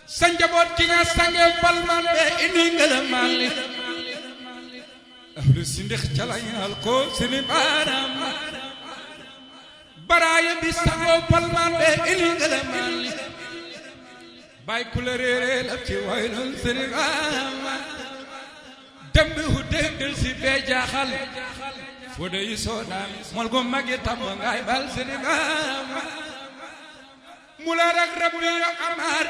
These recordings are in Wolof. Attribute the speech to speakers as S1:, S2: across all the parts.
S1: sa njaboot ki nga sange palman be indi ngërëmal li ahlu sindix calañal ko sini baram baraaya bi sango palman be indi ngërëmal li bay ku la réeree la ci waylul sini baram dembi hu déggal si bee jaaxal foo de yi soodaan mol go magi tam ngay bal sini baram mu la rek rabbi yo amaar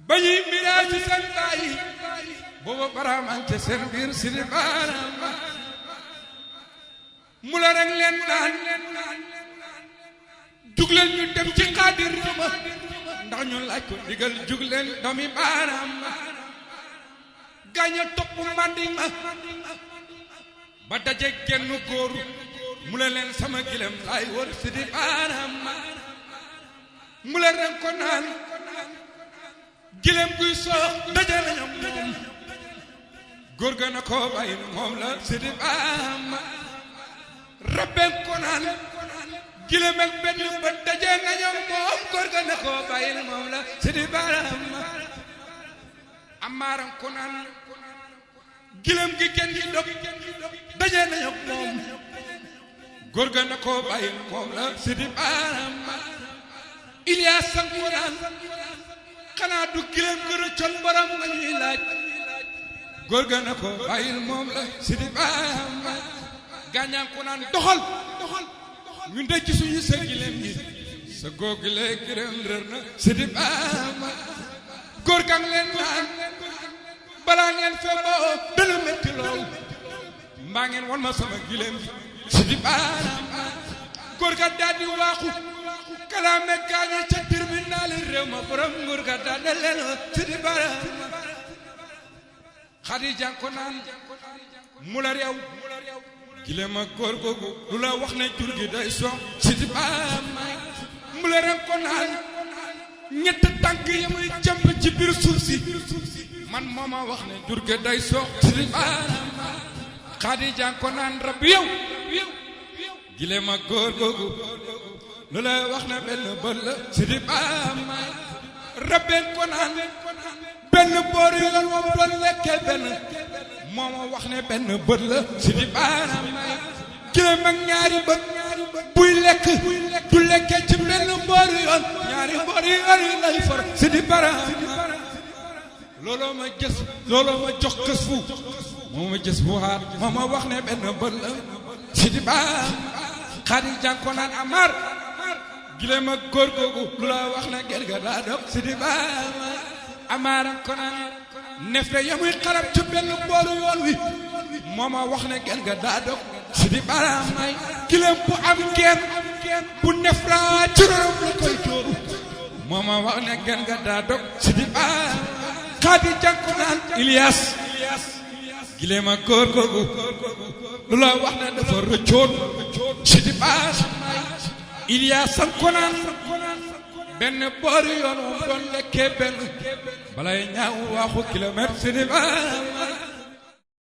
S1: bañuy miraas ci seen baay booba baraman ca seen biir sini baram mu la rek leen naan jugleen ñu dem ci xaadir ma ndax ñu laaj ko digal jugleen doomi baram gaaña topp mandi ma ba daje genn góor mu la leen sama gilem laay wër sini baram mu la rek ko naan gilem guy soox daje nañu moom góor ga na ko bàyyi moom la sidi baam rabben ko naan gilem ak benn ba daje nañu moom góor ga na ko bàyyi moom la sidi baam amaaram ko naan gilem gi kenn gi dog daje nañu moom góor ga na ko bàyyi moom la sidi baam Ilias ko naan xanaa du gilem gën a col borom nga ñuy laaj góor ga na ko bàyyil moom la sidi baam gaañaan ko naan doxal ñu ndëj ci suñu sa gilem gi sa googilee gilem rër na sidi baam góor gang leen naan balaa ngeen feeboo dana metti lool mbaa ngeen wan ma sama gilem gi sidi baam góor ga daal di waaxu kalaame gaaña ca tribunal réew ma borom nguur ga daal de leen sidi baram Xadija ko naan mu la réew gile ma góor googu lu la wax ne jur gi day sox sidi baram mu la réew ko naan ñett tànk yi muy jàmp ci biir suuf si man moo ma wax ne jur gi day sox sidi baram Xadija ko naan rab yow gile ma góor googu lu la wax na benn bët la sidi baam rabbeen ko naan benn boor yoon moom doon lekkee benn moo ma wax ne benn bët la sidi baam gilem ak ñaari bët buy lekk du lekkee ci benn boor yoon ñaari boor yoon yi lay for sidi baam looloo ma gës looloo ma jox kës fu moo ma gës bu xaar moo ma wax ne benn bët la sidi baam Xadija ko naan Amar gilem ak góor googu lu la wax na gel ga daa dog sidi baam amaaram ko naan nefre ya muy xarab ci benn booru yoon wi moo ma wax ne gel ga daa dog sidi baam may gilem bu am geen bu nefra ci rorom la koy jooru moo ma wax ne gel ga daa dog sidi baam Xadija ko naan Ilias gilem ak góor googu lu la wax ne dafa rëccoon sidi baam Ilias ko naan benn boori yoon moom doon lekkee benn balay ñaaw waxu kilomètre sidi baam